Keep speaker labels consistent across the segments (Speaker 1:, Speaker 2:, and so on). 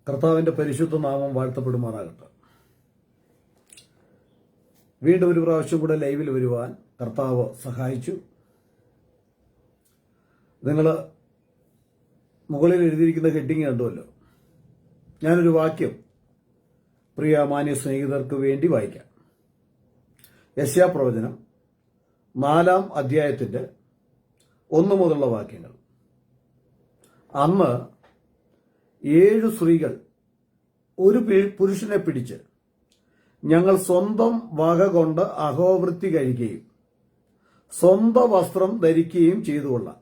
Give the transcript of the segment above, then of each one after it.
Speaker 1: കർത്താവിന്റെ പരിശുദ്ധ നാമം വാഴ്ത്തപ്പെടുമാറാകട്ടെ. വീണ്ടും ഒരു പ്രാവശ്യം കൂടെ ലൈവിൽ വരുവാൻ കർത്താവ് സഹായിച്ചു. നിങ്ങൾ മുകളിൽ എഴുതിയിരിക്കുന്ന ഹെഡിങ് കണ്ടുവല്ലോ. ഞാനൊരു വാക്യം പ്രിയ മാന്യ സ്നേഹിതർക്ക് വേണ്ടി വായിക്കാം. യെശയ്യാ പ്രവചനം 4-ാം അധ്യായത്തിന്റെ 1 മുതലുള്ള വാക്യങ്ങൾ. അന്ന് 7 സ്ത്രീകൾ ഒരു പുരുഷനെ പിടിച്ച് ഞങ്ങൾ സ്വന്തം വക കൊണ്ട് അഹോവൃത്തി കഴിക്കുകയും സ്വന്തം വസ്ത്രം ധരിക്കുകയും ചെയ്തുകൊള്ളാം.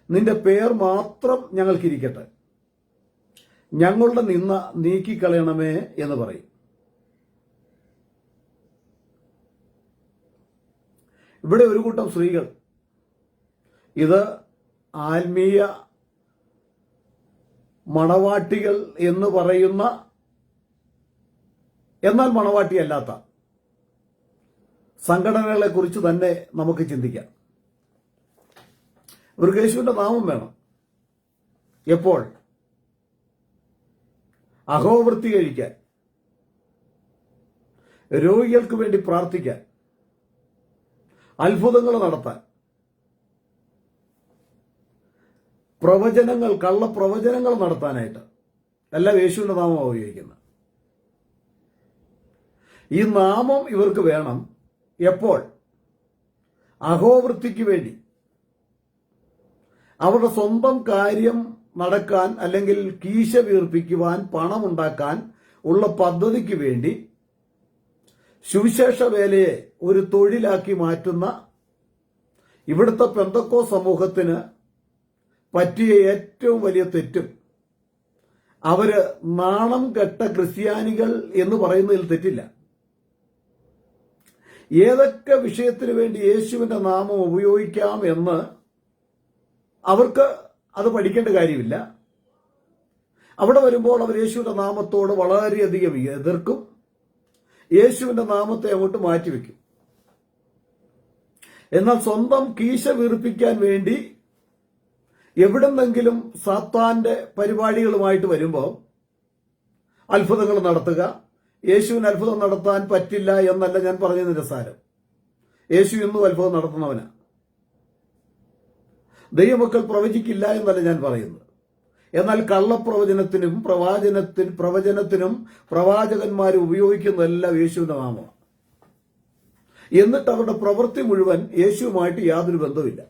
Speaker 1: നിന്റെ പേർ മാത്രം ഞങ്ങൾക്കിരിക്കട്ടെ, ഞങ്ങളുടെ നിന്ന നീക്കിക്കളയണമേ എന്ന് പറയും. ഇവിടെ ഒരു കൂട്ടം സ്ത്രീകൾ, ഇത് ആത്മീയ മണവാട്ടികൾ എന്ന് പറയുന്ന, എന്നാൽ മണവാട്ടിയല്ലാത്ത സംഘടനകളെ കുറിച്ച് തന്നെ നമുക്ക് ചിന്തിക്കാം. ഇവർക്ക് യേശുവിന്റെ നാമം വേണം. എപ്പോൾ? അഹോവൃത്തി കഴിക്കാൻ, രോഗികൾക്ക് വേണ്ടി പ്രാർത്ഥിക്കാൻ, അത്ഭുതങ്ങൾ നടത്താൻ, പ്രവചനങ്ങൾ, കള്ളപ്രവചനങ്ങൾ നടത്താനായിട്ട് എല്ലാം യേശുവിന്റെ നാമമാണ് ഉപയോഗിക്കുന്നത്. ഈ നാമം ഇവർക്ക് വേണം. എപ്പോൾ? അഹോവൃത്തിക്ക് വേണ്ടി, അവരുടെ സ്വന്തം കാര്യം നടക്കാൻ അല്ലെങ്കിൽ കീശ വീർപ്പിക്കുവാൻ, പണമുണ്ടാക്കാൻ ഉള്ള പദ്ധതിക്ക് വേണ്ടി സുവിശേഷ വേലയെ ഒരു തൊഴിലാക്കി മാറ്റുന്ന ഇവിടുത്തെ പെന്തക്കോ സമൂഹത്തിന് പറ്റിയ ഏറ്റവും വലിയ തെറ്റും, അവര് നാണം കെട്ട ക്രിസ്ത്യാനികൾ എന്ന് പറയുന്നതിൽ തെറ്റില്ല. ഏതൊക്കെ വിഷയത്തിന് വേണ്ടി യേശുവിന്റെ നാമം ഉപയോഗിക്കാം എന്ന് അവർക്ക് അത് പഠിക്കേണ്ട കാര്യമില്ല. അവിടെ വരുമ്പോൾ അവർ യേശുവിന്റെ നാമത്തോട് വളരെയധികം എതിർക്കും. യേശുവിന്റെ നാമത്തെ അങ്ങോട്ട് മാറ്റിവെക്കും. എന്നാൽ സ്വന്തം കീശ വീർപ്പിക്കാൻ വേണ്ടി എവിടെന്നെങ്കിലും സാത്താന്റെ പരിപാടികളുമായിട്ട് വരുമ്പോൾ അത്ഭുതങ്ങൾ നടത്തുക. യേശുവിന് അത്ഭുതം നടത്താൻ പറ്റില്ല എന്നല്ല ഞാൻ പറഞ്ഞതിന്റെ സാരം. യേശു ഇന്നും അത്ഭുതം നടത്തുന്നവനാ. ദൈവമക്കൾ പ്രവചിക്കില്ല എന്നല്ല ഞാൻ പറയുന്നത്. എന്നാൽ കള്ളപ്രവചനത്തിനും പ്രവചനത്തിനും പ്രവാചകന്മാർ ഉപയോഗിക്കുന്നതെല്ലാം യേശുവിന്റെ നാമമാണ്. എന്നിട്ട് അവരുടെ പ്രവൃത്തി മുഴുവൻ യേശുവുമായിട്ട് യാതൊരു ബന്ധവുമില്ല.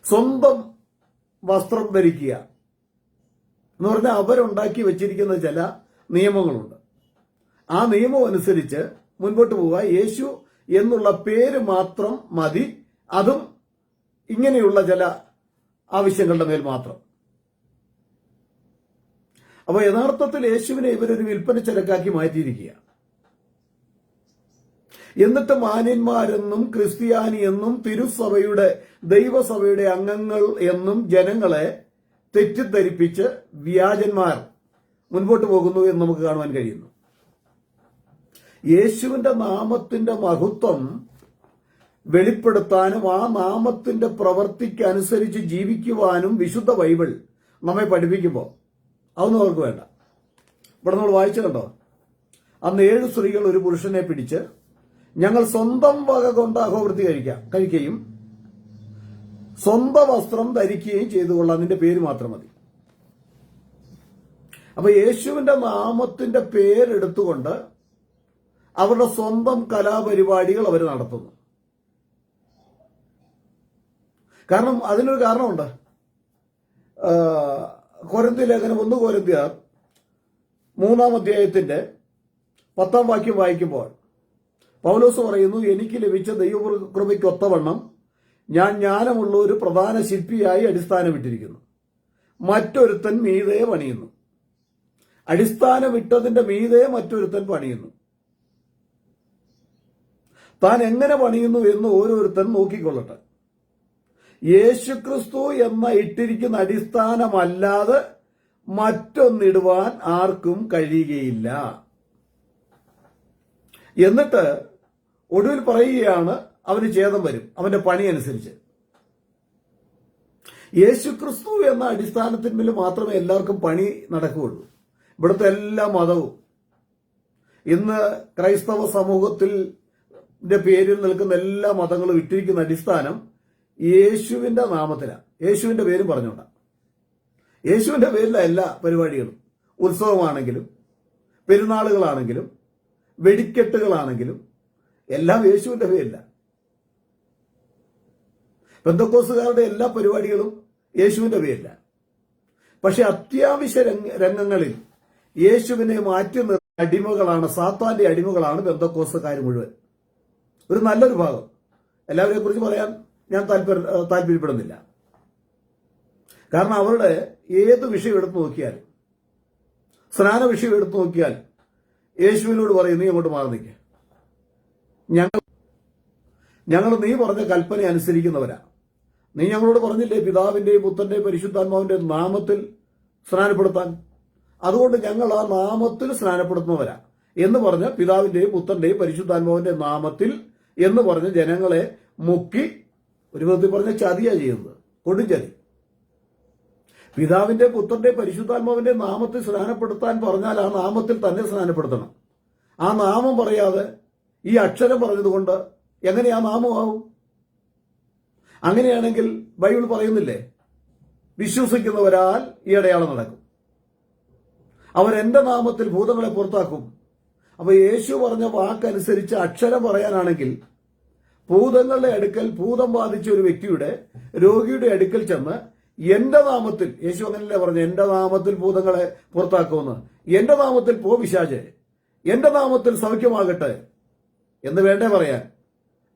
Speaker 1: സ്വന്തം വസ്ത്രം ധരിക്കുക എന്ന് പറഞ്ഞാൽ അവരുണ്ടാക്കി വെച്ചിരിക്കുന്ന ചില നിയമങ്ങളുണ്ട്. ആ നിയമം അനുസരിച്ച് മുൻപോട്ട് പോവുക. യേശു എന്നുള്ള പേര് മാത്രം മതി. അതും ഇങ്ങനെയുള്ള ചില ആവശ്യങ്ങളുടെ മേൽ മാത്രം. അപ്പൊ യഥാർത്ഥത്തിൽ യേശുവിനെ ഇവരൊരു വിൽപ്പന ചരക്കാക്കി മാറ്റിയിരിക്കുക. എന്നിട്ട് മാന്യന്മാരെന്നും ക്രിസ്ത്യാനി എന്നും തിരുസഭയുടെ ദൈവസഭയുടെ അംഗങ്ങൾ എന്നും ജനങ്ങളെ തെറ്റിദ്ധരിപ്പിച്ച് വ്യാജന്മാർ മുൻപോട്ട് പോകുന്നു എന്ന് നമുക്ക് കാണുവാൻ കഴിയുന്നു. യേശുവിന്റെ നാമത്തിന്റെ മഹത്വം വെളിപ്പെടുത്താനും ആ നാമത്തിന്റെ പ്രവൃത്തിക്ക് അനുസരിച്ച് ജീവിക്കുവാനും വിശുദ്ധ ബൈബിൾ നമ്മെ പഠിപ്പിക്കുമ്പോൾ അതൊന്നും അവർക്ക് വേണ്ട. ഇവിടെ നമ്മൾ വായിച്ചു കണ്ടോ, അന്ന് 7 സ്ത്രീകൾ ഒരു പുരുഷനെ പിടിച്ച് ഞങ്ങൾ സ്വന്തം വക കൊണ്ട് അഹോവൃത്തി കഴിക്കുകയും സ്വന്തം വസ്ത്രം ധരിക്കുകയും ചെയ്തുകൊള്ളാം, അതിന്റെ പേര് മാത്രം മതി. അപ്പൊ യേശുവിന്റെ നാമത്തിന്റെ പേരെടുത്തുകൊണ്ട് അവരുടെ സ്വന്തം കലാപരിപാടികൾ അവർ നടത്തുന്നു. കാരണം അതിനൊരു കാരണമുണ്ട്. കൊരിന്ത്യ ലേഖനം 1 കൊരിന്ത്യർ 3-ാം അധ്യായത്തിന്റെ 10-ാം വാക്യം വായിക്കുമ്പോൾ പൗലോസ് പറയുന്നു, എനിക്ക് ലഭിച്ച ദൈവകൃപയ്ക്ക് ഒത്തവണ്ണം ഞാൻ ജ്ഞാനമുള്ള ഒരു പ്രധാന ശില്പിയായി അടിസ്ഥാനമിട്ടിരിക്കുന്നു. മറ്റൊരുത്തൻ മീതെ പണിയുന്നു. അടിസ്ഥാനമിട്ടതിന്റെ മീതെ മറ്റൊരുത്തൻ പണിയുന്നു. താൻ എങ്ങനെ പണിയുന്നു എന്ന് ഓരോരുത്തൻ നോക്കിക്കൊള്ളട്ടെ. യേശുക്രിസ്തു എന്ന ഇട്ടിരിക്കുന്ന അടിസ്ഥാനമല്ലാതെ മറ്റൊന്നിടുവാൻ ആർക്കും കഴിയുകയില്ല. എന്നിട്ട് ഒടുവിൽ പറയുകയാണ്, അവന് ഛേദം വരും അവന്റെ പണി അനുസരിച്ച്. യേശുക്രിസ്തു എന്ന അടിസ്ഥാനത്തിന്മേൽ മാത്രമേ എല്ലാവർക്കും പണി നടക്കുകയുള്ളൂ. ഇവിടുത്തെ എല്ലാ മതവും ഇന്ന് ക്രൈസ്തവ സമൂഹത്തിൽ പേരിൽ നിൽക്കുന്ന എല്ലാ മതങ്ങളും ഇട്ടിരിക്കുന്ന അടിസ്ഥാനം യേശുവിന്റെ നാമത്തിലാണ്. യേശുവിന്റെ പേരും പറഞ്ഞുകൊണ്ടാണ്. യേശുവിന്റെ പേരില എല്ലാ പരിപാടികളും, ഉത്സവമാണെങ്കിലും പെരുന്നാളുകളാണെങ്കിലും വെടിക്കെട്ടുകളാണെങ്കിലും എല്ലാം യേശുവിന്റെ പേരില്ല. പെന്തക്കോസ്തുകാരുടെ എല്ലാ പരിപാടികളും യേശുവിന്റെ പേരില്ല. പക്ഷെ അത്യാവശ്യ രംഗങ്ങളിൽ യേശുവിനെ മാറ്റി നിർത്തുന്ന അടിമകളാണ്, സാത്താന്റെ അടിമകളാണ് പെന്തക്കോസ്തുകാർ മുഴുവൻ. ഒരു നല്ലൊരു ഭാഗം, എല്ലാവരെ കുറിച്ച് പറയാൻ ഞാൻ താല്പര്യപ്പെടുന്നില്ല. കാരണം അവരുടെ ഏത് വിഷയം എടുത്തു നോക്കിയാലും, സ്നാന വിഷയം എടുത്തു നോക്കിയാൽ യേശുവിനോട് പറയും, നീ അങ്ങോട്ട് മാറി നിൽക്കുക, ഞങ്ങൾ നീ പറഞ്ഞ കൽപ്പന അനുസരിക്കുന്നവരാ. നീ ഞങ്ങളോട് പറഞ്ഞില്ലേ പിതാവിന്റെയും പുത്രന്റെയും പരിശുദ്ധാത്മാവിന്റെയും നാമത്തിൽ സ്നാനപ്പെടുത്താൻ, അതുകൊണ്ട് ഞങ്ങൾ ആ നാമത്തിൽ സ്നാനപ്പെടുത്തുന്നവരാ എന്ന് പറഞ്ഞ് പിതാവിന്റെയും പുത്രന്റെയും പരിശുദ്ധാത്മാവിന്റെ നാമത്തിൽ എന്ന് പറഞ്ഞ് ജനങ്ങളെ മുക്കി ഒരു വിധത്തിൽ പറഞ്ഞ ചതിയാ ചെയ്യുന്നത്, കൊടും ചതി. പിതാവിന്റെ പുത്രന്റെ പരിശുദ്ധാത്മാവിന്റെ നാമത്തിൽ സ്നാനപ്പെടുത്താൻ പറഞ്ഞാൽ ആ നാമത്തിൽ തന്നെ സ്നാനപ്പെടുത്തണം. ആ നാമം പറയാതെ ഈ അക്ഷരം പറഞ്ഞതുകൊണ്ട് എങ്ങനെ ആ നാമമാവും? അങ്ങനെയാണെങ്കിൽ ബൈബിൾ പറയുന്നില്ലേ, വിശ്വസിക്കുന്നവരാൽ ഈ അടയാളം നടക്കും, അവരെന്റെ നാമത്തിൽ ഭൂതങ്ങളെ പുറത്താക്കും. അപ്പൊ യേശു പറഞ്ഞ വാക്കനുസരിച്ച് അക്ഷരം പറയാനാണെങ്കിൽ ഭൂതങ്ങളുടെ അടുക്കൽ, ഭൂതം ബാധിച്ച ഒരു വ്യക്തിയുടെ, രോഗിയുടെ അടുക്കൽ ചെന്ന് എന്റെ നാമത്തിൽ, യേശു അങ്ങനല്ലേ പറഞ്ഞു, എന്റെ നാമത്തിൽ ഭൂതങ്ങളെ പുറത്താക്കുമെന്ന്, എന്റെ നാമത്തിൽ പോ പിശാചേ, എന്റെ നാമത്തിൽ സൗഖ്യമാകട്ടെ എന്ന് വേണ്ടേ പറയാൻ?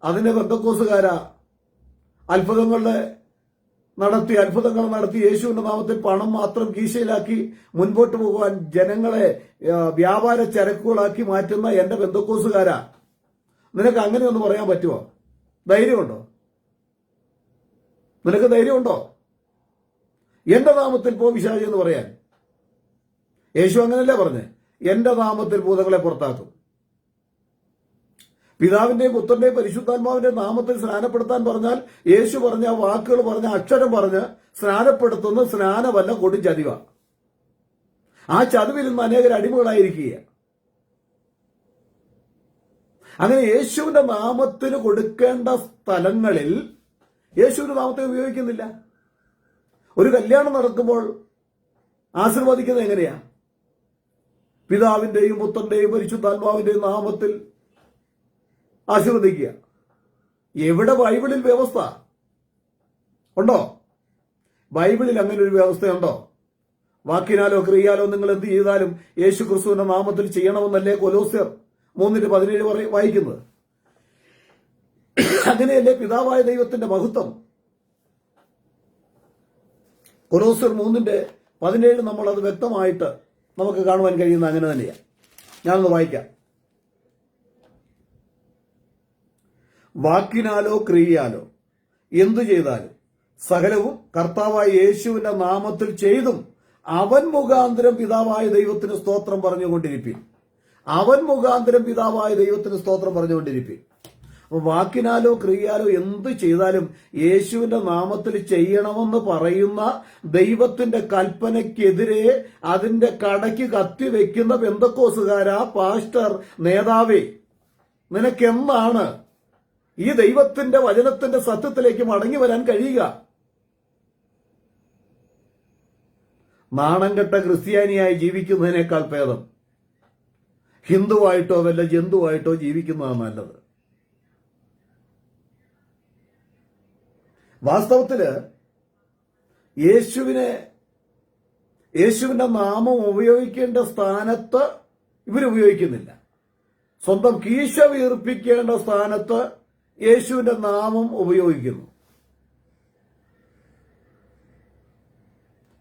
Speaker 1: അതിന്റെ പെന്തക്കോസ്തുകാരാ അത്ഭുതങ്ങൾ നടത്തി യേശുവിന്റെ നാമത്തിൽ പണം മാത്രം കീശയിലാക്കി മുൻപോട്ട് പോകുവാൻ ജനങ്ങളെ വ്യാപാര ചരക്കുകളാക്കി മാറ്റുന്ന എന്റെ പെന്തക്കോസ്തുകാരാ. നിനക്ക് അങ്ങനെയൊന്ന് പറയാൻ പറ്റുമോ? ധൈര്യമുണ്ടോ? നിനക്ക് ധൈര്യമുണ്ടോ എന്റെ നാമത്തിൽ പോ പിശാചേ എന്ന് പറയാൻ? യേശു അങ്ങനല്ലേ പറഞ്ഞേ, എന്റെ നാമത്തിൽ ഭൂതങ്ങളെ പുറത്താക്കും. പിതാവിന്റെയും പുത്രന്റെയും പരിശുദ്ധാത്മാവിന്റെ നാമത്തിൽ സ്നാനപ്പെടുത്താൻ പറഞ്ഞാൽ യേശു പറഞ്ഞ വാക്കുകൾ പറഞ്ഞ അക്ഷരം പറഞ്ഞ് സ്നാനപ്പെടുത്തുന്ന സ്നാനമല്ല, കൊടും ചതിവ. ആ ചതിവിൽ നിന്ന് അനേകർ അടിമകളായിരിക്കുക. അങ്ങനെ യേശുവിന്റെ നാമത്തിന് കൊടുക്കേണ്ട സ്ഥലങ്ങളിൽ യേശുവിന്റെ നാമത്തെ ഉപയോഗിക്കുന്നില്ല. ഒരു കല്യാണം നടക്കുമ്പോൾ ആശീർവദിക്കുന്നത് എങ്ങനെയാ? പിതാവിന്റെയും പുത്രന്റെയും പരിശുദ്ധാത്മാവിന്റെയും നാമത്തിൽ ആശീർവദിക്കുക. എവിടെ ബൈബിളിൽ വ്യവസ്ഥ ഉണ്ടോ? ബൈബിളിൽ അങ്ങനെ ഒരു വ്യവസ്ഥയുണ്ടോ? വാക്കിനാലോ ക്രിയാലോ നിങ്ങൾ എന്ത് ചെയ്താലും യേശു ക്രിസ്തുവിന്റെ നാമത്തിൽ ചെയ്യണമെന്നല്ലേ കൊലോസ്യർ 3:17 വായിക്കുന്നത്? അങ്ങനെയല്ലേ പിതാവായ ദൈവത്തിന്റെ മഹത്വം? കൊലോസ്യർ 3:17 നമ്മൾ അത് വ്യക്തമായിട്ട് നമുക്ക് കാണുവാൻ കഴിയുന്ന അങ്ങനെ തന്നെയാണ്. ഞാനൊന്ന് വായിക്കാം. വാക്കിനാലോ ക്രിയയാലോ എന്തു ചെയ്താലും സകലവും കർത്താവായ യേശുവിന്റെ നാമത്തിൽ ചെയ്തും അവൻ മുഖാന്തരം പിതാവായ ദൈവത്തിന് സ്തോത്രം പറഞ്ഞുകൊണ്ടിരിപ്പിൻ. അവൻ മുഖാന്തരം പിതാവായ ദൈവത്തിന് സ്തോത്രം പറഞ്ഞുകൊണ്ടിരിപ്പിൻ. അപ്പൊ വാക്കിനാലോ ക്രിയയാലോ എന്ത് ചെയ്താലും യേശുവിന്റെ നാമത്തിൽ ചെയ്യണമെന്ന് പറയുന്ന ദൈവത്തിന്റെ കൽപ്പനയ്ക്കെതിരെ അതിന്റെ കടയ്ക്ക് കത്തിവെക്കുന്ന പെന്തക്കോസ്തുകാരാ, പാസ്റ്റർ, നേതാവേ, നിനക്കെന്നാണ് ഈ ദൈവത്തിന്റെ വചനത്തിന്റെ സത്യത്തിലേക്ക് മടങ്ങി വരാൻ കഴിയുക? നാണം കെട്ട ക്രിസ്ത്യാനിയായി ജീവിക്കുന്നതിനേക്കാൾ ഭേദം ഹിന്ദുവായിട്ടോ വല്ല ജന്തുവായിട്ടോ ജീവിക്കുന്നതാണ് നല്ലത്. വാസ്തവത്തില് യേശുവിന്റെ നാമം ഉപയോഗിക്കേണ്ട സ്ഥാനത്ത് ഇവരുപയോഗിക്കുന്നില്ല. സ്വന്തം കീശ വീർപ്പിക്കേണ്ട സ്ഥാനത്ത് യേശുവിന്റെ നാമം ഉപയോഗിക്കുന്നു.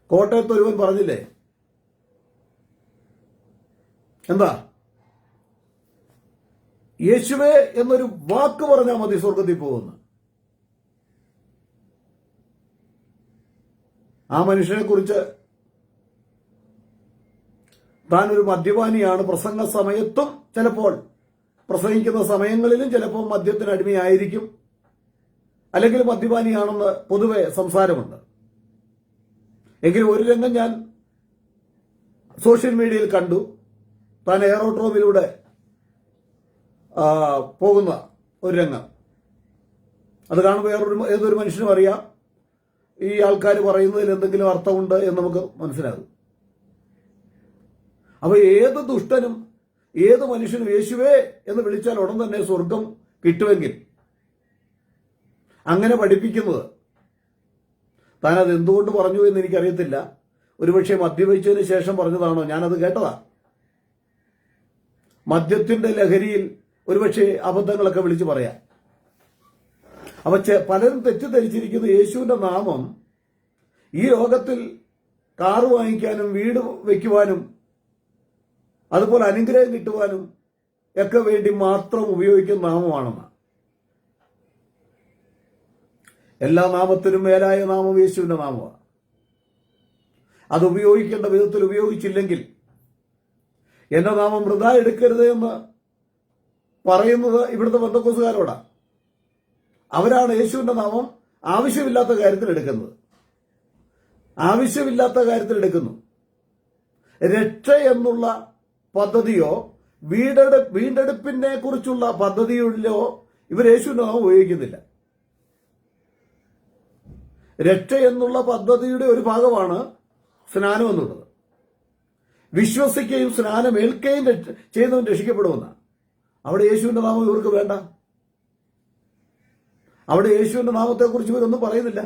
Speaker 1: കോട്ടയത്ത് ഒരുവൻ പറഞ്ഞില്ലേ, എന്താ, യേശുവേ എന്നൊരു വാക്ക് പറഞ്ഞാൽ മതി സ്വർഗത്തിൽ പോകുന്നു. ആ മനുഷ്യനെ കുറിച്ച് താൻ ഒരു മദ്യപാനിയാണ്, പ്രസംഗ സമയത്തും ചിലപ്പോൾ പ്രസംഗിക്കുന്ന സമയങ്ങളിലും ചിലപ്പോൾ മദ്യത്തിന് അടിമയായിരിക്കും, അല്ലെങ്കിൽ മദ്യപാനിയാണെന്ന് പൊതുവെ സംസാരമുണ്ട്. എങ്കിലും ഒരു രംഗം ഞാൻ സോഷ്യൽ മീഡിയയിൽ കണ്ടു. താൻ എയറോഡ്രോമിലൂടെ പോകുന്ന ഒരു രംഗം. അത് കാണുമ്പോൾ ഏതൊരു മനുഷ്യനും അറിയാം ഈ ആൾക്കാർ പറയുന്നതിൽ എന്തെങ്കിലും അർത്ഥമുണ്ട് എന്ന് നമുക്ക് മനസ്സിലാകും. അപ്പൊ ഏത് ദുഷ്ടനും ഏത് മനുഷ്യനും യേശുവേ എന്ന് വിളിച്ചാൽ ഉടൻ തന്നെ സ്വർഗം കിട്ടുമെങ്കിൽ അങ്ങനെ പഠിപ്പിക്കുന്നത് താൻ അത് എന്തുകൊണ്ട് പറഞ്ഞു എന്ന് എനിക്കറിയത്തില്ല. ഒരുപക്ഷെ മദ്യപിച്ചതിന് ശേഷം പറഞ്ഞതാണോ, ഞാനത് കേട്ടതാ. മദ്യത്തിന്റെ ലഹരിയിൽ ഒരുപക്ഷെ അബദ്ധങ്ങളൊക്കെ വിളിച്ചു പറയാം. അപ്പൊ പലരും തെറ്റിദ്ധരിച്ചിരിക്കുന്ന യേശുവിന്റെ നാമം ഈ ലോകത്തിൽ കാറ് വാങ്ങിക്കാനും വീട് വയ്ക്കുവാനും അതുപോലെ അനുഗ്രഹം കിട്ടുവാനും ഒക്കെ വേണ്ടി മാത്രം ഉപയോഗിക്കുന്ന നാമമാണെന്ന്. എല്ലാ നാമത്തിനും മേലായ നാമം യേശുവിന്റെ നാമമാണ്. അത് ഉപയോഗിക്കേണ്ട വിധത്തിൽ ഉപയോഗിച്ചില്ലെങ്കിൽ എന്റെ നാമം വൃഥാ എടുക്കരുത് എന്ന് പറയുന്നത് ഇവിടുത്തെ പെന്തക്കോസ്തുകാരോടാ. അവരാണ് യേശുവിന്റെ നാമം ആവശ്യമില്ലാത്ത കാര്യത്തിൽ എടുക്കുന്നത്. രക്ഷ എന്നുള്ള പദ്ധതിയോ വീണ്ടെടുപ്പിനെ കുറിച്ചുള്ള പദ്ധതിയിലോ ഇവർ യേശുവിന്റെ നാമം ഉപയോഗിക്കുന്നില്ല. രക്ഷ എന്നുള്ള പദ്ധതിയുടെ ഒരു ഭാഗമാണ് സ്നാനം എന്നുള്ളത്. വിശ്വസിക്കുകയും സ്നാനം ഏൽക്കുകയും ചെയ്യുന്നവൻ രക്ഷിക്കപ്പെടുമെന്നാണ്. അവിടെ യേശുവിന്റെ നാമം ഇവർക്ക് വേണ്ട. അവിടെ യേശുവിന്റെ നാമത്തെക്കുറിച്ച് ഇവരൊന്നും പറയുന്നില്ല.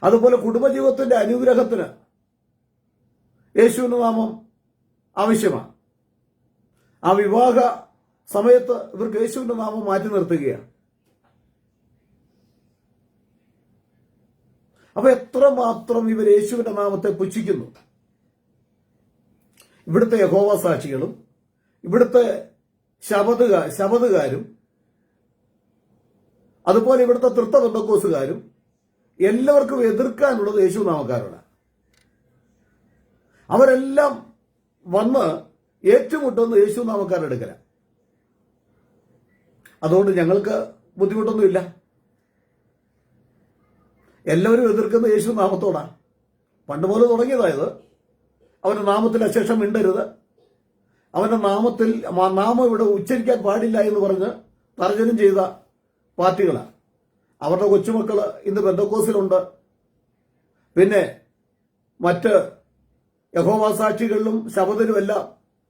Speaker 1: അതുപോലെ കുടുംബജീവിതത്തിന്റെ അനുഗ്രഹത്തിന് യേശുവിന്റെ നാമം ആവശ്യമാണ്. ആ വിവാഹ സമയത്ത് ഇവർക്ക് യേശുവിന്റെ നാമം മാറ്റി നിർത്തുകയാണ്. അപ്പൊ എത്രമാത്രം ഇവർ യേശുവിന്റെ നാമത്തെ പുച്ഛിക്കുന്നു. ഇവിടുത്തെ യഹോവ സാക്ഷികളും ഇവിടുത്തെ ശബദുകാരും അതുപോലെ ഇവിടുത്തെ തൃത്വ പെന്തക്കോസ്തുകാരും എല്ലാവർക്കും എതിർക്കാനുള്ളത് യേശു നാമക്കാരാണ്. അവരെല്ലാം വന്ന് ഏറ്റുമുട്ടുന്ന യേശു നാമക്കാരുടെ അടുക്കല. അതുകൊണ്ട് ഞങ്ങൾക്ക് ബുദ്ധിമുട്ടൊന്നുമില്ല. എല്ലാവരും എതിർക്കുന്ന യേശു നാമത്തോടാണ്. പണ്ട് പോലെ തുടങ്ങിയതായത് അവന്റെ നാമത്തിൽ അശേഷം മിണ്ടരുത്, അവന്റെ നാമം ഇവിടെ ഉച്ചരിക്കാൻ പാടില്ല എന്ന് പറഞ്ഞ് തർജ്ജനം ചെയ്ത പാർട്ടികളാണ്. അവരുടെ കൊച്ചുമക്കള് ഇന്ന് പെന്തക്കോസിലുണ്ട്. പിന്നെ മറ്റ് യഹോവ സാക്ഷികളിലും ശബദിലുമെല്ലാം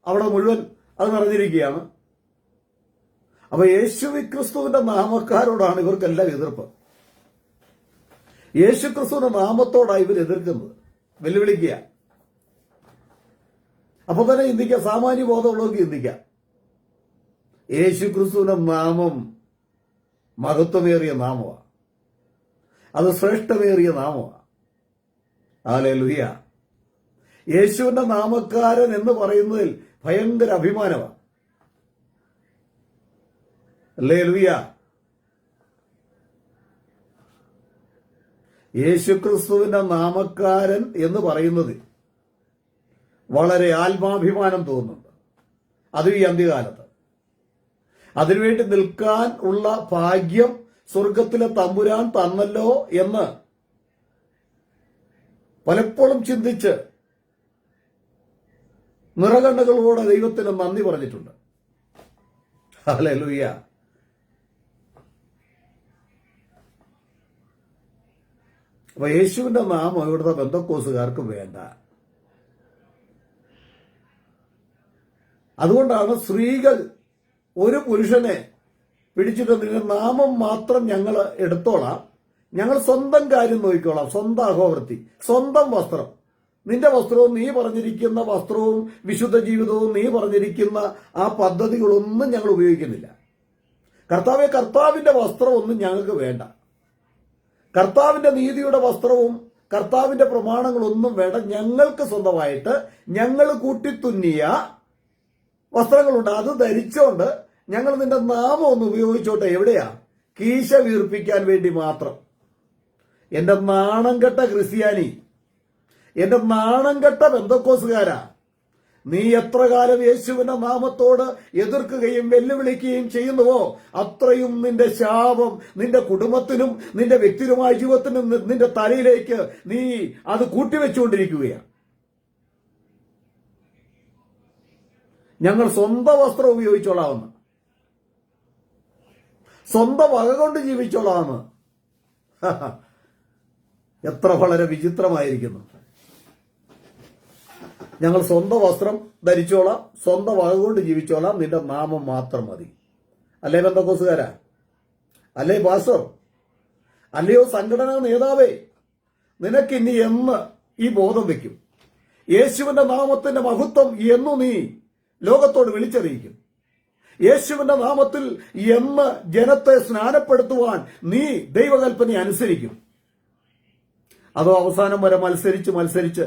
Speaker 1: അവിടെ മുഴുവൻ അത് നിറഞ്ഞിരിക്കുകയാണ്. അപ്പൊ യേശുക്രിസ്തുവിന്റെ നാമക്കാരോടാണ് ഇവർക്കെല്ലാം എതിർപ്പ്. യേശുക്രിസ്തുവിന്റെ നാമത്തോടാണ് ഇവർ എതിർക്കുന്നത്, വെല്ലുവിളിക്കുക. അപ്പൊ തന്നെ ചിന്തിക്കാം, സാമാന്യ ബോധമുള്ളവർക്ക് ചിന്തിക്കാം, യേശുക്രിസ്തുവിന്റെ നാമം മഹത്വമേറിയ നാമമാണ്, അത് ശ്രേഷ്ഠമേറിയ നാമമാണ്. ഹല്ലേലൂയ. യേശുവിന്റെ നാമക്കാരൻ എന്ന് പറയുന്നതിൽ ഭയങ്കര അഭിമാനമാണ്. ഹല്ലേലൂയ. യേശുക്രിസ്തുവിന്റെ നാമക്കാരൻ എന്ന് പറയുന്നതിൽ വളരെ ആത്മാഭിമാനം തോന്നുന്നുണ്ട്. അതും ഈ അന്ത്യകാലത്ത് അതിനുവേണ്ടി നിൽക്കാൻ ഉള്ള ഭാഗ്യം സ്വർഗത്തിലെ തമ്പുരാൻ തന്നല്ലോ എന്ന് പലപ്പോഴും ചിന്തിച്ച് നിറകണ്ണുകളോടെ ദൈവത്തിന് നന്ദി പറഞ്ഞിട്ടുണ്ട്. ഹല്ലേലൂയ. അപ്പൊ യേശുവിന്റെ നാമം ഇവിടുത്തെ പെന്തക്കോസ്തുകാർക്ക് വേണ്ട. അതുകൊണ്ടാണ് സ്ത്രീകൾ ഒരു പുരുഷനെ പിടിച്ചിട്ട് നിന്റെ നാമം മാത്രം ഞങ്ങൾ എടുത്തോളാം, ഞങ്ങൾ സ്വന്തം കാര്യം നോക്കിക്കോളാം, സ്വന്തം അഹോവൃത്തി, സ്വന്തം വസ്ത്രം, നിന്റെ വസ്ത്രവും നീ പറഞ്ഞിരിക്കുന്ന വസ്ത്രവും വിശുദ്ധ ജീവിതവും നീ പറഞ്ഞിരിക്കുന്ന ആ പദ്ധതികളൊന്നും ഞങ്ങൾ ഉപയോഗിക്കുന്നില്ല. കർത്താവിന്റെ വസ്ത്രമൊന്നും ഞങ്ങൾക്ക് വേണ്ട. കർത്താവിന്റെ നീതിയുടെ വസ്ത്രവും കർത്താവിന്റെ പ്രമാണങ്ങളൊന്നും വേണ്ട. ഞങ്ങൾക്ക് സ്വന്തമായിട്ട് ഞങ്ങൾ കൂട്ടിത്തുന്നിയ വസ്ത്രങ്ങളുണ്ട്, അത് ധരിച്ചോണ്ട് ഞങ്ങൾ നിന്റെ നാമം ഒന്ന് ഉപയോഗിച്ചോട്ടെ. എവിടെയാ? കീശ വീർപ്പിക്കാൻ വേണ്ടി മാത്രം. എന്റെ നാണം കെട്ട ക്രിസ്ത്യാനി, എന്റെ നാണം കെട്ട പെന്തക്കോസ്തുകാരാ, നീ എത്ര കാലം യേശുവിന്റെ നാമത്തോട് എതിർക്കുകയും വെല്ലുവിളിക്കുകയും ചെയ്യുന്നുവോ അത്രയും നിന്റെ ശാപം നിന്റെ കുടുംബത്തിനും നിന്റെ വ്യക്തിപരമായ ജീവിതത്തിനും നിന്റെ തലയിലേക്ക് നീ അത് കൂട്ടിവെച്ചുകൊണ്ടിരിക്കുകയാണ്. ഞങ്ങൾ സ്വന്തം വസ്ത്രം ഉപയോഗിച്ചോളാമെന്ന്, സ്വന്തം വക കൊണ്ട് ജീവിച്ചോളാമെന്ന്. എത്ര വളരെ വിചിത്രമായിരിക്കുന്നു. ഞങ്ങൾ സ്വന്തം വസ്ത്രം ധരിച്ചോളാം, സ്വന്തം വക കൊണ്ട് ജീവിച്ചോളാം, നിന്റെ നാമം മാത്രം മതി. അല്ലേ പെന്തക്കോസുകാരാ? അല്ലേ പാസ്റ്റർ? അല്ലയോ സംഘടനാ നേതാവേ? നിനക്കിനി എന്ന് ഈ ബോധം വെക്കും? യേശുവിന്റെ നാമത്തിന്റെ മഹത്വം എന്നു നീ ലോകത്തോട് വിളിച്ചറിയിക്കും? യേശുവിന്റെ നാമത്തിൽ എന്ന് ജനത്തെ സ്നാനപ്പെടുത്തുവാൻ നീ ദൈവകൽപ്പന അനുസരിക്കും? അതോ അവസാനം വരെ മത്സരിച്ച്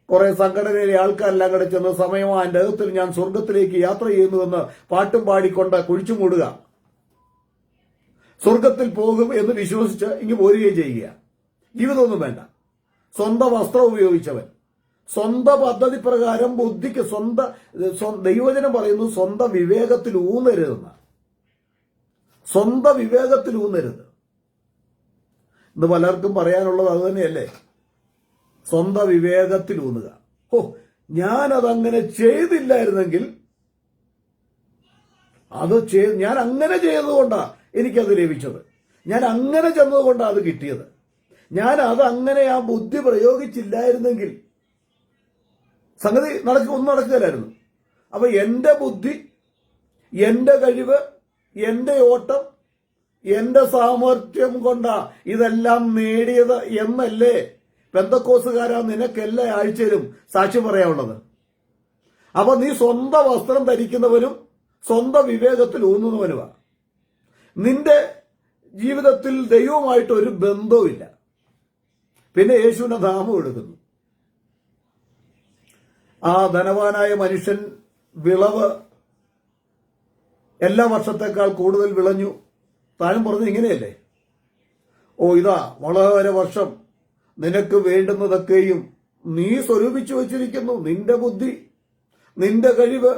Speaker 1: കുറെ സംഘടനയിലെ ആൾക്കാരെല്ലാം കൂടെ ചെന്ന് സമയമാ എന്റെ അകത്തിൽ ഞാൻ സ്വർഗത്തിലേക്ക് യാത്ര ചെയ്യുന്നുവെന്ന് പാട്ടും പാടിക്കൊണ്ട് കുഴിച്ചു മൂടുക, സ്വർഗത്തിൽ പോകും എന്ന് വിശ്വസിച്ച് ഇങ്ങ് പോരുകയും ചെയ്യുക? ജീവിതമൊന്നും വേണ്ട. സ്വന്തം വസ്ത്രം ഉപയോഗിച്ചവൻ, സ്വന്തം പദ്ധതി പ്രകാരം ബുദ്ധിക്ക് ദൈവജനം പറയുന്നു സ്വന്തം വിവേകത്തിൽ ഊന്നരുതെന്ന്. സ്വന്തം വിവേകത്തിൽ ഊന്നരുത്. ഇന്ന് പലർക്കും പറയാനുള്ളത് അത് തന്നെയല്ലേ? സ്വന്തം വിവേകത്തിൽ ഊന്നുക. ഞാനതങ്ങനെ ചെയ്തില്ലായിരുന്നെങ്കിൽ, ഞാൻ അങ്ങനെ ചെയ്തതുകൊണ്ടാ എനിക്കത് ലഭിച്ചത്, ഞാൻ അങ്ങനെ ചെന്നതുകൊണ്ടാ അത് കിട്ടിയത്, ഞാൻ അത് അങ്ങനെ ആ ബുദ്ധി പ്രയോഗിച്ചില്ലായിരുന്നെങ്കിൽ സംഗതി ഒന്നും നടക്കുകയില്ലായിരുന്നു. അപ്പൊ എന്റെ ബുദ്ധി, എന്റെ കഴിവ്, എന്റെ ഓട്ടം, എന്റെ സാമർഥ്യം കൊണ്ടാ ഇതെല്ലാം നേടിയത് എന്നല്ലേ പെന്തക്കോസുകാരാ നിനക്ക് എല്ലാ ആഴ്ചയിലും സാക്ഷ്യം പറയാനുള്ളത്? അപ്പൊ നീ സ്വന്തം വസ്ത്രം ധരിക്കുന്നവനും സ്വന്തം വിവേകത്തിൽ ഊന്നുന്നവനുമാ. നിന്റെ ജീവിതത്തിൽ ദൈവവുമായിട്ട് ഒരു ബന്ധവുമില്ല. പിന്നെ യേശുവിന്റെ നാമം എടുക്കുന്നു. ആ ധനവാനായ മനുഷ്യൻ വിളവ് എല്ലാ വർഷത്തേക്കാൾ കൂടുതൽ വിളഞ്ഞു. താനും പറഞ്ഞു ഇങ്ങനെയല്ലേ, ഇതാ വളരെ വർഷം നിനക്ക് വേണ്ടുന്നതൊക്കെയും നീ സ്വരൂപിച്ചു വച്ചിരിക്കുന്നു. നിന്റെ ബുദ്ധി, നിന്റെ കഴിവ്,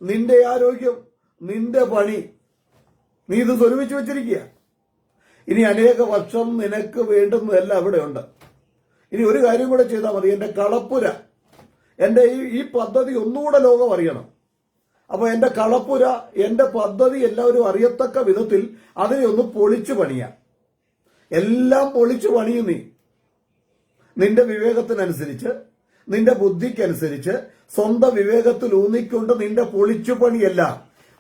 Speaker 1: നിന്റെ ആരോഗ്യം, നിന്റെ പണി, നീ ഇത് സ്വരൂപിച്ചു വച്ചിരിക്കുക. ഇനി അനേക വർഷം നിനക്ക് വേണ്ടുന്നതെല്ലാം അവിടെ ഉണ്ട്. ഇനി ഒരു കാര്യം കൂടെ ചെയ്താൽ മതി. എന്റെ കളപ്പുര, എന്റെ ഈ പദ്ധതി ഒന്നുകൂടെ ലോകം അറിയണം. അപ്പൊ എന്റെ കളപ്പുര, എന്റെ പദ്ധതി എല്ലാവരും അറിയത്തക്ക വിധത്തിൽ അതിനെ ഒന്ന് പൊളിച്ചു പണിയാം. എല്ലാം പൊളിച്ചു പണിയും നീ നിന്റെ വിവേകത്തിനനുസരിച്ച്, നിന്റെ ബുദ്ധിക്കനുസരിച്ച്, സ്വന്തം വിവേകത്തിൽ ഊന്നിക്കൊണ്ട് നിന്റെ പൊളിച്ചുപണിയല്ല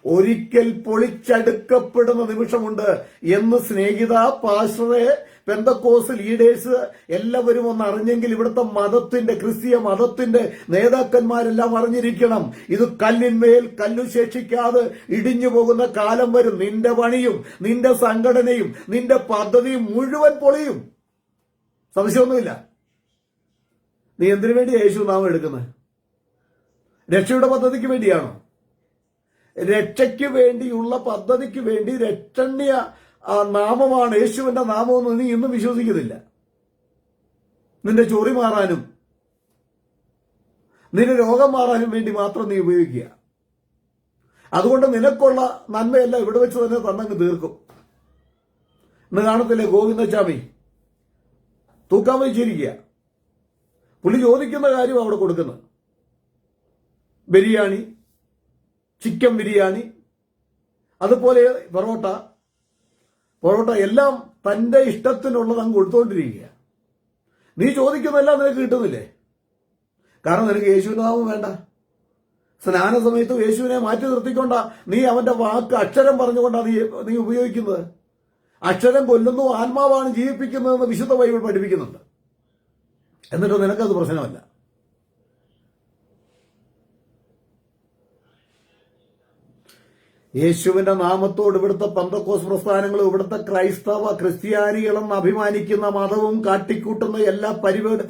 Speaker 1: ഒരിക്കൽ പൊളിച്ചടുക്കപ്പെടുന്ന നിമിഷമുണ്ട് എന്ന് സ്നേഹിത, പാസ്റ്ററെ, പെന്തക്കോസ് ലീഡേഴ്സ് എല്ലാവരും ഒന്ന് അറിഞ്ഞെങ്കിൽ ഇവിടുത്തെ മതത്തിന്റെ, ക്രിസ്തീയ മതത്തിന്റെ നേതാക്കന്മാരെല്ലാം അറിഞ്ഞിരിക്കണം. ഇത് കല്ലിന്മേൽ കല്ലു ശേഷിക്കാതെ ഇടിഞ്ഞു പോകുന്ന കാലം വരും. നിന്റെ പണിയും നിന്റെ സംഘടനയും നിന്റെ പദ്ധതിയും മുഴുവൻ പൊളിയും. സംശയമൊന്നുമില്ല. നീ എന്തിനു വേണ്ടി യേശു നാമം എടുക്കുന്നത്? രക്ഷയുടെ പദ്ധതിക്ക് വേണ്ടിയാണോ? രക്ഷയ്ക്ക് വേണ്ടിയുള്ള പദ്ധതിക്ക് വേണ്ടി രക്ഷണ്യ നാമമാണ് യേശുവിന്റെ നാമമെന്ന് നീ ഇന്നും വിശ്വസിക്കുന്നില്ല. നിന്റെ ചൊറി മാറാനും നിന്റെ രോഗം മാറാനും വേണ്ടി മാത്രം നീ ഉപയോഗിക്കുക. അതുകൊണ്ട് നിനക്കുള്ള നന്മയെല്ലാം ഇവിടെ വെച്ച് തന്നെ തന്നങ്ങ് തീർക്കും. ഇന്ന് കാണത്തില്ലേ ഗോവിന്ദച്ചാമി തൂക്കാൻ വെച്ചിരിക്കുക. പുള്ളി ചോദിക്കുന്ന കാര്യം അവിടെ കൊടുക്കുന്നത്. ബിരിയാണി, ചിക്കൻ ബിരിയാണി, അതുപോലെ പൊറോട്ട എല്ലാം തന്റെ ഇഷ്ടത്തിനുള്ളത് അങ്ങ് കൊടുത്തുകൊണ്ടിരിക്കുക. നീ ചോദിക്കുന്നതെല്ലാം നിനക്ക് കിട്ടുന്നില്ലേ? കാരണം നിനക്ക് യേശുവിന്റെ നാമം വേണ്ട. സ്നാന സമയത്ത് യേശുവിനെ മാറ്റി നിർത്തിക്കൊണ്ട നീ അവന്റെ വാക്ക് അക്ഷരം പറഞ്ഞുകൊണ്ടാണ് നീ ഉപയോഗിക്കുന്നത്. അക്ഷരം കൊല്ലുന്നു, ആത്മാവാണ് ജീവിപ്പിക്കുന്നതെന്ന് വിശുദ്ധ ബൈബിൾ പഠിപ്പിക്കുന്നുണ്ട്. എന്നിട്ട് നിനക്കത് പ്രശ്നമല്ല. യേശുവിന്റെ നാമത്തോട് ഇവിടുത്തെ പെന്തക്കോസ് പ്രസ്ഥാനങ്ങളും ഇവിടുത്തെ ക്രിസ്ത്യാനികളെന്ന് അഭിമാനിക്കുന്ന മതവും കാട്ടിക്കൂട്ടുന്ന എല്ലാ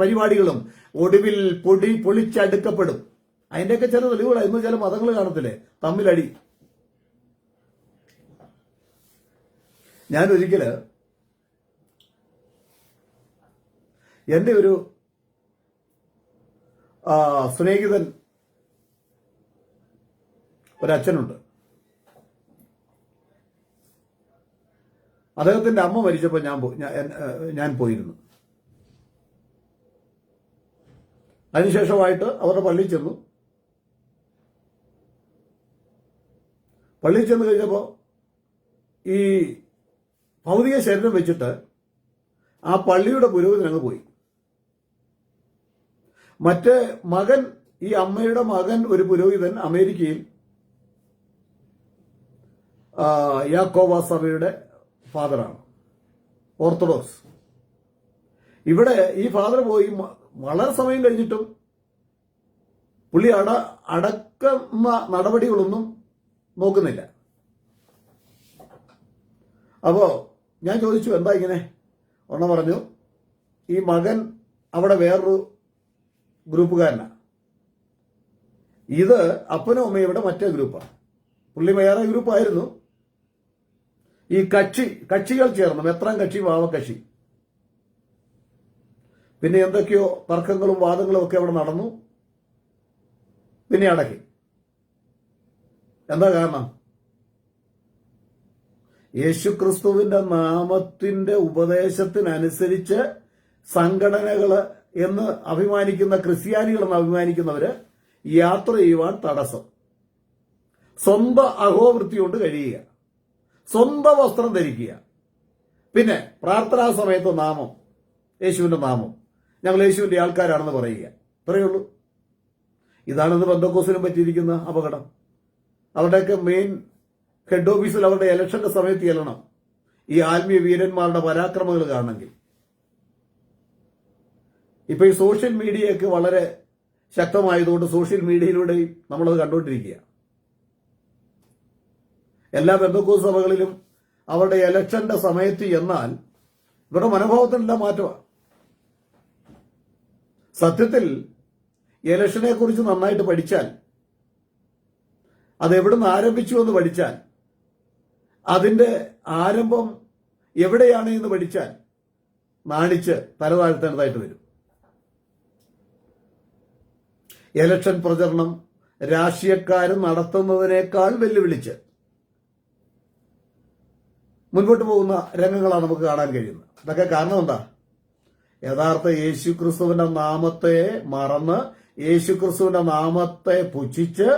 Speaker 1: പരിപാടികളും ഒടുവിൽ പൊളിച്ചടുക്കപ്പെടും. അതിന്റെയൊക്കെ ചില തെളിവുകളാണ്. ഇന്ന് ചില മതങ്ങൾ കാണത്തില്ലേ തമ്മിലടി. ഞാനൊരിക്കല് എന്റെ ഒരു സ്നേഹിതൻ ഒരച്ഛനുണ്ട്. അദ്ദേഹത്തിന്റെ അമ്മ മരിച്ചപ്പോൾ ഞാൻ പോയിരുന്നു. അതിനുശേഷമായിട്ട് അവരുടെ പള്ളിയിൽ ചെന്നു. പള്ളിയിൽ ചെന്ന് കഴിഞ്ഞപ്പോൾ ഈ ഭൗതിക ശരീരം വെച്ചിട്ട് ആ പള്ളിയുടെ പുരോഹിതൻ അങ്ങ് പോയി. മറ്റേ മകൻ, ഈ അമ്മയുടെ മകൻ ഒരു പുരോഹിതൻ അമേരിക്കയിൽ യാക്കോബ സഭയുടെ ഫാദറാണ്, ഓർത്തഡോക്സ്. ഇവിടെ ഈ ഫാദർ പോയി വളരെ സമയം കഴിഞ്ഞിട്ടും പുള്ളി അടക്കുന്ന നടപടികളൊന്നും നോക്കുന്നില്ല. അപ്പോ ഞാൻ ചോദിച്ചു, എന്താ ഇങ്ങനെ? ഒന്ന പറഞ്ഞു, ഈ മകൻ അവിടെ വേറൊരു ഗ്രൂപ്പുകാരനാണ്, ഇത് അപ്പനും അമ്മയും ഇവിടെ മറ്റേ ഗ്രൂപ്പാണ്. പുള്ളി വേറെ ഗ്രൂപ്പായിരുന്നു. ഈ കക്ഷികൾ ചേർന്നു, മെത്രാൻ കക്ഷി, വാവക്കക്ഷി, പിന്നെ എന്തൊക്കെയോ തർക്കങ്ങളും വാദങ്ങളും ഒക്കെ അവിടെ നടന്നു. പിന്നെ അടക്കി. എന്താ കാരണം? യേശുക്രിസ്തുവിന്റെ നാമത്തിന്റെ ഉപദേശത്തിനനുസരിച്ച് സംഘടനകള് എന്ന് അഭിമാനിക്കുന്ന, ക്രിസ്ത്യാനികളെന്ന് അഭിമാനിക്കുന്നവര് യാത്ര ചെയ്യുവാൻ തടസ്സം. സ്വന്തം അഹോവൃത്തി കൊണ്ട് കഴിയുക, സ്വന്തം വസ്ത്രം ധരിക്കുക, പിന്നെ പ്രാർത്ഥനാ സമയത്ത് നാമം, യേശുവിന്റെ നാമം, ഞങ്ങൾ യേശുവിന്റെ ആൾക്കാരാണെന്ന് പറയുക. ഇത്രയേ ഉള്ളൂ. ഇതാണ് ഇന്ന് പെന്തക്കോസ്തിനും പറ്റിയിരിക്കുന്ന അപകടം. അവരുടെയൊക്കെ മെയിൻ ഹെഡ് ഓഫീസിൽ അവരുടെ ഇലക്ഷന്റെ സമയത്ത് ചെല്ലണം ഈ ആത്മീയ വീരന്മാരുടെ പരാക്രമങ്ങൾ കാണണമെങ്കിൽ. ഇപ്പൊ ഈ സോഷ്യൽ മീഡിയയൊക്കെ വളരെ ശക്തമായതുകൊണ്ട് സോഷ്യൽ മീഡിയയിലൂടെയും നമ്മളത് കണ്ടുകൊണ്ടിരിക്കുക. എല്ലാ പെന്തക്കോസ്ത് സഭകളിലും അവരുടെ ഇലക്ഷന്റെ സമയത്ത് എന്നാൽ ഇവരുടെ മനോഭാവത്തിനെല്ലാം മാറ്റമാണ്. സത്യത്തിൽ ഇലക്ഷനെ കുറിച്ച് നന്നായിട്ട് പഠിച്ചാൽ, അത് എവിടുന്ന് ആരംഭിച്ചു എന്ന് പഠിച്ചാൽ, അതിന്റെ ആരംഭം എവിടെയാണ് എന്ന് പഠിച്ചാൽ നാണിച്ച് തലതാഴ്ത്തേണ്ടതായിട്ട് വരും. ഇലക്ഷൻ പ്രചരണം രാഷ്ട്രീയക്കാർ നടത്തുന്നതിനേക്കാൾ വെല്ലുവിളിച്ച് മുൻപോട്ട് പോകുന്ന രംഗങ്ങളാണ് നമുക്ക് കാണാൻ കഴിയുന്നത്. ഇതൊക്കെ കാരണം എന്താ? യഥാർത്ഥ യേശുക്രിസ്തുവിന്റെ നാമത്തെ മറന്ന്, യേശുക്രിസ്തുവിന്റെ നാമത്തെ പുച്ഛിച്ച്,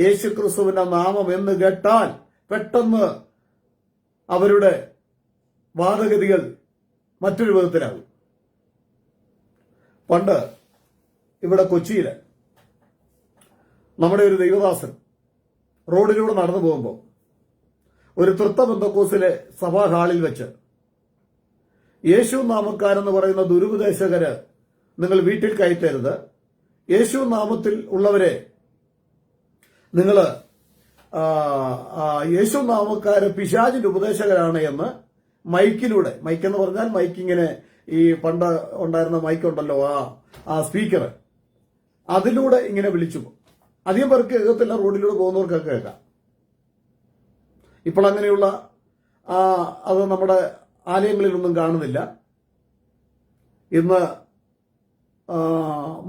Speaker 1: യേശുക്രിസ്തുവിന്റെ നാമം എന്ന് കേട്ടാൽ പെട്ടെന്ന് അവരുടെ വാദഗതികൾ മറ്റൊരു വിധത്തിലാകും. പണ്ട് ഇവിടെ കൊച്ചിയില് നമ്മുടെ ഒരു ദൈവദാസൻ റോഡിലൂടെ നടന്നു പോകുമ്പോൾ ഒരു തൃത്ത പെന്തക്കോസ്തിലെ സഭാ ഹാളിൽ വെച്ച് യേശു നാമക്കാരെന്ന് പറയുന്ന ദുരുപദേശകര് നിങ്ങൾ വീട്ടിൽ കയറ്റരുത്, യേശു നാമത്തിൽ ഉള്ളവരെ നിങ്ങൾ യേശു നാമക്കാര് പിശാചിന്റെ ഉപദേശകരാണ് എന്ന് മൈക്കിലൂടെ, മൈക്കെന്ന് പറഞ്ഞാൽ മൈക്കിങ്ങനെ ഈ പണ്ട് ഉണ്ടായിരുന്ന മൈക്കുണ്ടല്ലോ, ആ സ്പീക്കർ, അതിലൂടെ ഇങ്ങനെ വിളിച്ചു. അധികം പേർക്ക് കേൾക്കത്തില്ല, റോഡിലൂടെ പോകുന്നവർക്കൊക്കെ കേൾക്കാം. ഇപ്പോൾ അങ്ങനെയുള്ള അത് നമ്മുടെ ആലയങ്ങളിലൊന്നും കാണുന്നില്ല. ഇന്ന്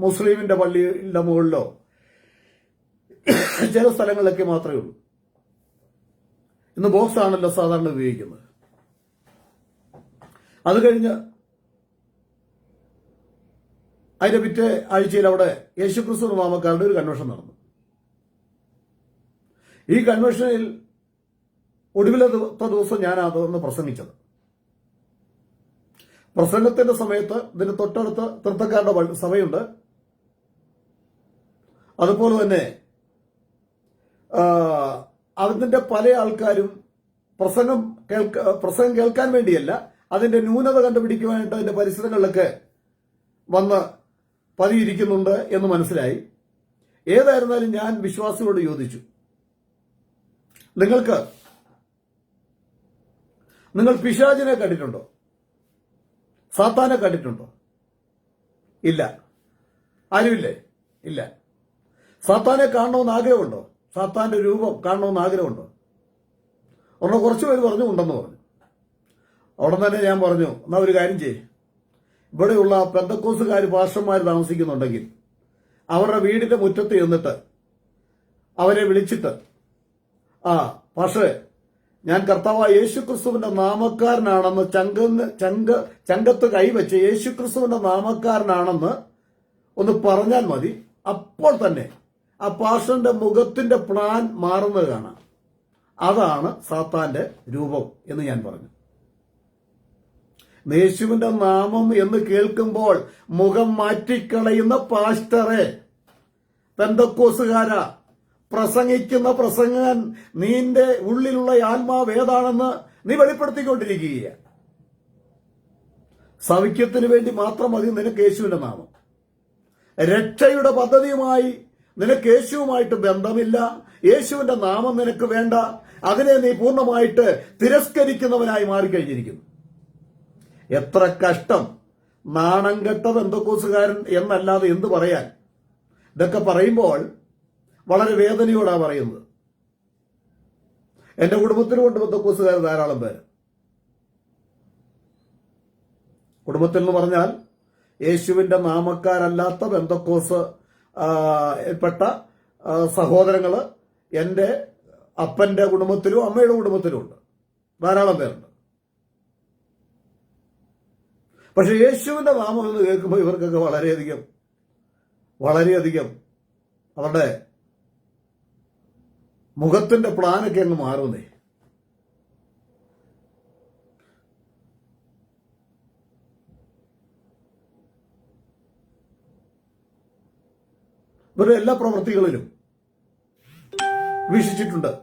Speaker 1: മുസ്ലിമിന്റെ പള്ളിയുടെ മുകളിലോ ചില സ്ഥലങ്ങളിലൊക്കെ മാത്രമേ ഉള്ളൂ. ഇന്ന് ബോക്സ് ആണല്ലോ സാധാരണ ഉപയോഗിക്കുന്നത്. അത് കഴിഞ്ഞ് അതിന്റെ പിറ്റേ ആഴ്ചയിൽ അവിടെ യേശുക്രിസ്തു നാമക്കാരുടെ ഒരു കൺവെൻഷൻ നടന്നു. ഈ കൺവെൻഷനിൽ ഒടുവിലത്തെ ദിവസം ഞാൻ അതൊന്ന് പ്രസംഗിച്ചത്. പ്രസംഗത്തിന്റെ സമയത്ത് ഇതിന് തൊട്ടടുത്ത് തൃത്തക്കാരുടെ സഭയുണ്ട്. അതുപോലെ തന്നെ അതിന്റെ പല ആൾക്കാരും പ്രസംഗം കേൾക്കാൻ വേണ്ടിയല്ല, അതിന്റെ ന്യൂനത കണ്ടുപിടിക്കുവാനായിട്ട് അതിന്റെ പരിസരങ്ങളിലൊക്കെ വന്ന് പതിയിരിക്കുന്നുണ്ട് എന്ന് മനസ്സിലായി. ഏതായിരുന്നാലും ഞാൻ വിശ്വാസികളോട് ചോദിച്ചു, നിങ്ങൾ പിശാചിനെ കണ്ടിട്ടുണ്ടോ? സാത്താനെ കണ്ടിട്ടുണ്ടോ? ഇല്ല. ആരുമില്ലേ? ഇല്ല. സാത്താനെ കാണണമെന്ന് ആഗ്രഹമുണ്ടോ? സാത്താന്റെ രൂപം കാണണമെന്ന് ആഗ്രഹമുണ്ടോ? കുറച്ചു പേര് പറഞ്ഞു ഉണ്ടെന്ന് പറഞ്ഞു. അവിടെ തന്നെ ഞാൻ പറഞ്ഞു, എന്നാ ഒരു കാര്യം ചെയ്യ്, ഇവിടെയുള്ള പെന്തക്കോസ്തുകാർ പാസ്റ്റർമാർ താമസിക്കുന്നുണ്ടെങ്കിൽ അവരുടെ വീടിന്റെ മുറ്റത്ത് ചെന്നിട്ട് അവരെ വിളിച്ചിട്ട് പക്ഷേ ഞാൻ കർത്താവായ യേശുക്രിസ്തുവിന്റെ നാമക്കാരനാണെന്ന് ചങ്കത്ത് കൈവച്ച് യേശുക്രിസ്തുവിന്റെ നാമക്കാരനാണെന്ന് ഒന്ന് പറഞ്ഞാൽ മതി. അപ്പോൾ തന്നെ ആ പാസ്റ്ററിന്റെ മുഖത്തിന്റെ പ്ലാൻ മാറുന്നത് കാണാം. അതാണ് സാത്താന്റെ രൂപം എന്ന് ഞാൻ പറഞ്ഞു. യേശുവിന്റെ നാമം എന്ന് കേൾക്കുമ്പോൾ മുഖം മാറ്റിക്കളയുന്ന പാസ്റ്ററെ, പെന്തക്കോസുകാരാ, പ്രസംഗിക്കുന്ന പ്രസംഗൻ, നിന്റെ ഉള്ളിലുള്ള ആത്മാവ് ഏതാണെന്ന് നീ വെളിപ്പെടുത്തിക്കൊണ്ടിരിക്കുകയാണ്. സൗഖ്യത്തിന് വേണ്ടി മാത്രം മതി നിനക്ക് യേശുവിന്റെ നാമം. രക്ഷയുടെ പദ്ധതിയുമായി നിനക്ക് യേശുവുമായിട്ട് ബന്ധമില്ല. യേശുവിന്റെ നാമം നിനക്ക് വേണ്ട. അതിനെ നീ പൂർണ്ണമായിട്ട് തിരസ്കരിക്കുന്നവനായി മാറിക്കഴിഞ്ഞിരിക്കുന്നു. എത്ര കഷ്ടം! നാണം കെട്ട പെന്തക്കോസുകാരൻ എന്നല്ലാതെ എന്ത് പറയാൻ? ഇതൊക്കെ പറയുമ്പോൾ വളരെ വേദനയോടാ പറയുന്നത്. എന്റെ കുടുംബത്തിലുമുണ്ട് പെന്തക്കോസുകാർ ധാരാളം പേര്. കുടുംബത്തിൽ എന്ന് പറഞ്ഞാൽ യേശുവിന്റെ നാമക്കാരല്ലാത്ത പെന്തക്കോസ് പെട്ട സഹോദരങ്ങള് എന്റെ അപ്പന്റെ കുടുംബത്തിലും അമ്മയുടെ കുടുംബത്തിലും ഉണ്ട്. ധാരാളം പേരുണ്ട്. പക്ഷെ യേശുവിന്റെ നാമം എന്ന് കേൾക്കുമ്പോൾ ഇവർക്കൊക്കെ വളരെയധികം അവരുടെ മുഖത്തിന്റെ പ്ലാനൊക്കെ അങ്ങ് മാറുന്നേ. ഇവരുടെ എല്ലാ പ്രവൃത്തികളിലും വീക്ഷിച്ചിട്ടുണ്ട്.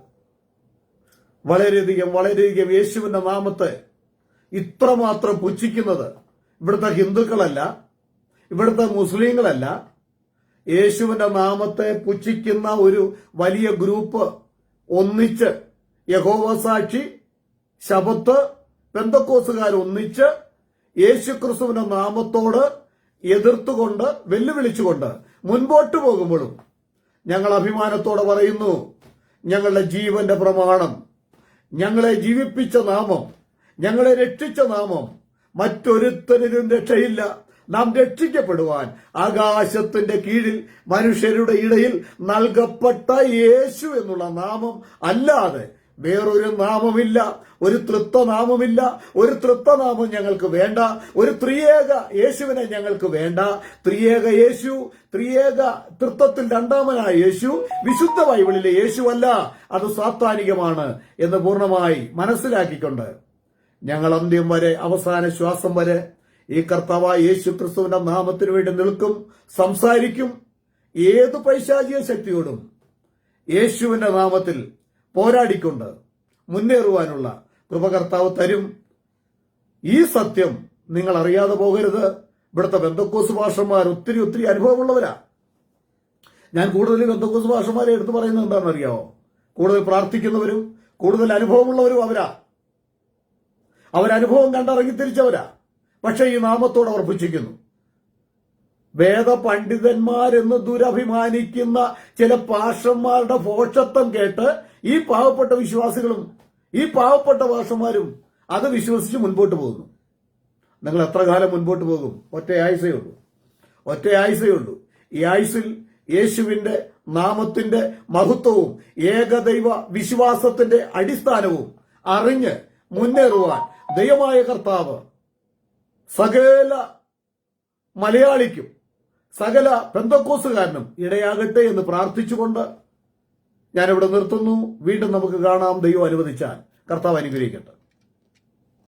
Speaker 1: വളരെയധികം യേശുവിന്റെ നാമത്തെ ഇത്രമാത്രം പുച്ഛിക്കുന്നത് ഇവിടുത്തെ ഹിന്ദുക്കളല്ല, ഇവിടുത്തെ മുസ്ലിങ്ങളല്ല. യേശുവിന്റെ നാമത്തെ പുച്ഛിക്കുന്ന ഒരു വലിയ ഗ്രൂപ്പ് ഒന്നിച്ച്, യഹോവ സാക്ഷി, ശബത്ത്, പെന്തക്കോസുകാർ ഒന്നിച്ച് യേശുക്രിസ്തുവിന്റെ നാമത്തോട് എതിർത്തുകൊണ്ട്, വെല്ലുവിളിച്ചുകൊണ്ട് മുൻപോട്ട് പോകുമ്പോഴും ഞങ്ങൾ അഭിമാനത്തോടെ പറയുന്നു, ഞങ്ങളുടെ ജീവന്റെ പ്രമാണം, ഞങ്ങളെ ജീവിപ്പിച്ച നാമം, ഞങ്ങളെ രക്ഷിച്ച നാമം, മറ്റൊരുത്തരിലും രക്ഷയില്ല. നാം രക്ഷിക്കപ്പെടുവാൻ ആകാശത്തിന്റെ കീഴിൽ മനുഷ്യരുടെ ഇടയിൽ നൽകപ്പെട്ട യേശു എന്നുള്ള നാമം അല്ലാതെ വേറൊരു നാമമില്ല. ഒരു തൃത്വനാമമില്ല. ഒരു തൃത്വനാമം ഞങ്ങൾക്ക് വേണ്ട. ഒരു ത്രിയേക യേശുവിനെ ഞങ്ങൾക്ക് വേണ്ട. ത്രിയേക യേശു, ത്രിയേക തൃത്വത്തിൽ രണ്ടാമനായ യേശു വിശുദ്ധ ബൈബിളിലെ യേശുവല്ല, അത് സാത്താനികമാണ് എന്ന് പൂർണ്ണമായി മനസ്സിലാക്കിക്കൊണ്ട് ഞങ്ങൾ അന്ത്യം വരെ, അവസാന ശ്വാസം വരെ ഈ കർത്താവായ യേശു ക്രിസ്തുവിന്റെ നാമത്തിനു വേണ്ടി നിൽക്കും, സംസാരിക്കും. ഏത് പൈശാചിക ശക്തിയോടും യേശുവിന്റെ നാമത്തിൽ പോരാടിക്കൊണ്ട് മുന്നേറുവാനുള്ള കൃപ കർത്താവ് തരും. ഈ സത്യം നിങ്ങൾ അറിയാതെ പോകരുത്. ഇവിടുത്തെ പെന്തക്കോസ് പാസ്റ്റർമാർ ഒത്തിരി അനുഭവമുള്ളവരാ. ഞാൻ കൂടുതൽ പെന്തക്കോസ് പാസ്റ്റർമാരെ എടുത്തു പറയുന്നത് എന്താണെന്ന് അറിയാമോ? കൂടുതൽ പ്രാർത്ഥിക്കുന്നവരും കൂടുതൽ അനുഭവമുള്ളവരും അവരാ. അവരനുഭവം കണ്ടിറങ്ങി തിരിച്ചവരാ. പക്ഷെ ഈ നാമത്തോട് അവർ പുച്ഛിക്കുന്നു. വേദപണ്ഡിതന്മാരെന്ന് ദുരഭിമാനിക്കുന്ന ചില പാസ്റ്റർമാരുടെ ഭോഷത്വം കേട്ട് ഈ പാവപ്പെട്ട വിശ്വാസികളും ഈ പാവപ്പെട്ട പാസ്റ്റർമാരും അത് വിശ്വസിച്ച് മുൻപോട്ട് പോകുന്നു. നിങ്ങൾ എത്ര കാലം മുൻപോട്ട് പോകും? ഒറ്റ ആയുസേ ഉള്ളൂ. ഈ ആയുസിൽ യേശുവിന്റെ നാമത്തിന്റെ മഹത്വവും ഏകദൈവ വിശ്വാസത്തിന്റെ അടിസ്ഥാനവും അറിഞ്ഞ് മുന്നേറുവാൻ ദൈവമായ കർത്താവ് സകല മലയാളിക്കും സകല പെന്തക്കോസുകാരനും ഇടയാകട്ടെ എന്ന് പ്രാർത്ഥിച്ചുകൊണ്ട് ഞാനിവിടെ നിർത്തുന്നു. വീണ്ടും നമുക്ക് കാണാം, ദൈവം അനുവദിച്ചാൽ. കർത്താവ് അനുഗ്രഹിക്കട്ടെ.